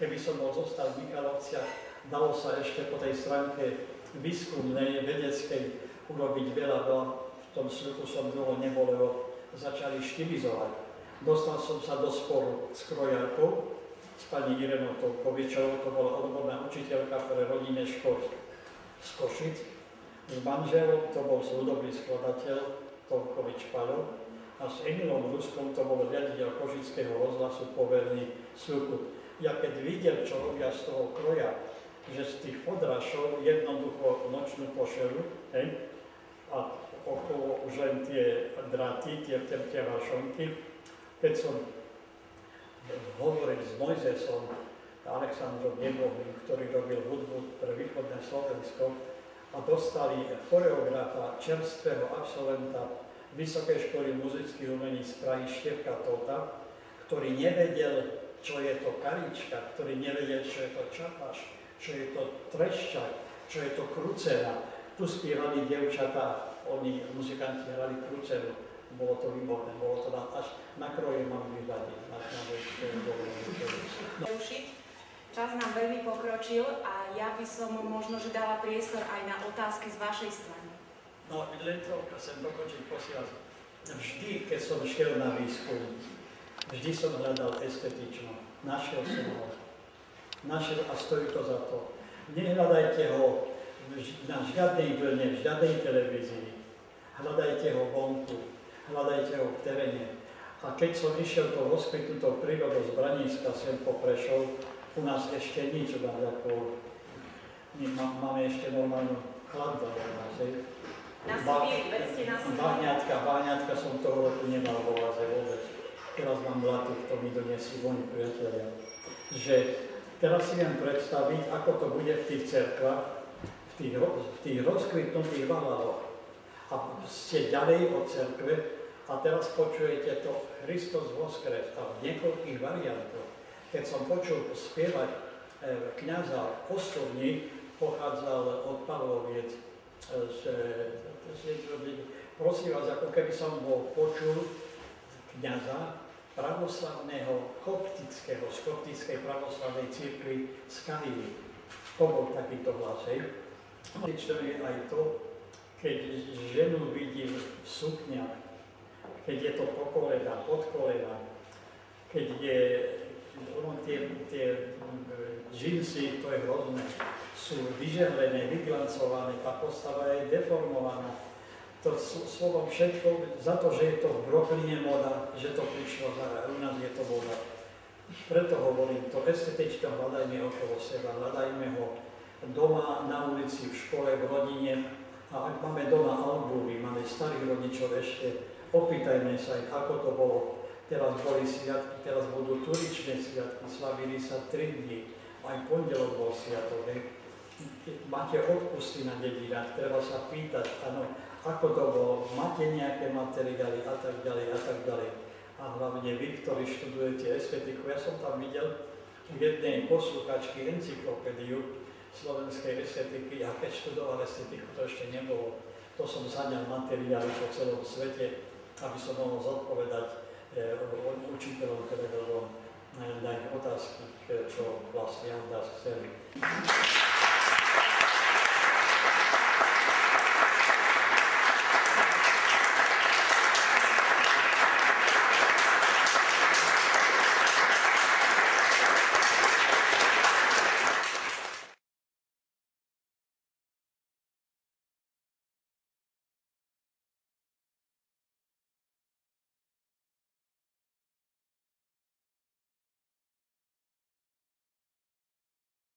Keby som bol zostal v Michalovciach, dalo sa ešte po tej stránke výskumnej, vedeckej urobiť veľa, v tom Sľuku som dlho nebol, lebo začali štilizovať. Dostal som sa do sporu s krojárkou, s pani Irenou Tolkovičovou, to bola odborná učiteľka pre rodinné školy z Košic. S manželom, to bol hudobný skladateľ Tolkovič Paľo, a s Emilom Ruskom, to bol riaditeľ Košického rozhlasu poverný Sľuku. Ja keď videl, čo robia z toho kroja, že z tých fodrašov jednoducho nočnú košelu, a okolo už len tie dráty, tie varšonky, keď som hovoril s Mojzesom, Alexandrom Nebohým, ktorý robil hudbu pre východné Slovensko, a dostali choreografa, čerstvého absolventa Vysokej školy muzických umení z Prahy Štefka Tota, ktorý nevedel, čo je to karička, ktorý nevedel, čo je to čapaš, čo je to treščak, čo je to krucena. Tu spievali dievčatá, oni, muzikanti, hrali kľúčeru. Bolo to výborné, bolo to až na kroje mám vyhľadiť. Čas nám veľmi pokročil a ja by som možno, že dala priestor aj na otázky z vašej strany. No, len to chcem dokončiť, posiaľ. Vždy, keď som šiel na výskum, vždy som hľadal estetično. Našiel som ho. Našiel a stojí to za to. Nehľadajte ho na žiadnej vlne, v žiadnej televízii. Hľadajte ho vonku. Hľadajte ho v teréne. A keď som išiel to rozkvitnutou prírodou z Braníska sem po Prešov, u nás ešte nič, ako máme ešte normálnu chladbu u nás. Na Sibíri, vedzte na Sibíri. Báňatka som toho roku nemal vo váze vôbec. Teraz mám blatu, to mi donesú oni priatelia. Že teraz si viem predstaviť, ako to bude v tých cerkvách, v tých rozkvitnutých valaloch. A ste ďalej od cerkve a teraz počujete to Kristus voskres a v niekoľkých variantoch. Keď som počul spievať kňaza v Postuvni, pochádzal od Pavloviec, prosím vás, ako keby som bol počul kňaza pravoslavného koptického, z koptickej pravoslavnej cirkvi z Kahíry. To bol takýto hlas, hej. Lično je aj to, keď ženu vidím v sukniach, keď je to po kolena, pod kolena, keď je tie džinsy, to je hrozné, sú vyžehlené, vyglancované, tá postava je deformovaná. To slovom všetko, za to, že je to v Brooklyne moda, že to prišlo, u nás je to moda. Preto hovorím, to estetično hľadajme okolo seba, hľadajme ho doma, na ulici, v škole, v rodine. A ak máme doma albumy, máme starých rodičov ešte, opýtajme sa ich, ako to bolo. Teraz boli sviatky, teraz budú turičné sviatky, slavili sa 3 dni, aj pondelok bol sviatok. Máte odpusty na dedinách, treba sa pýtať, áno, ako to bolo, máte nejaké materiály a tak ďalej a tak ďalej. A hlavne vy, ktorí študujete estetiku, ja som tam videl v jednej posluchačky encyklopédiu slovenskej estetiky, a keď študoval estetiku, to ešte nebolo. To som zaňal materiály po celom svete, aby som mohol zodpovedať učiteľom, pedagógom na otázky, čo vlastne od nás chceli.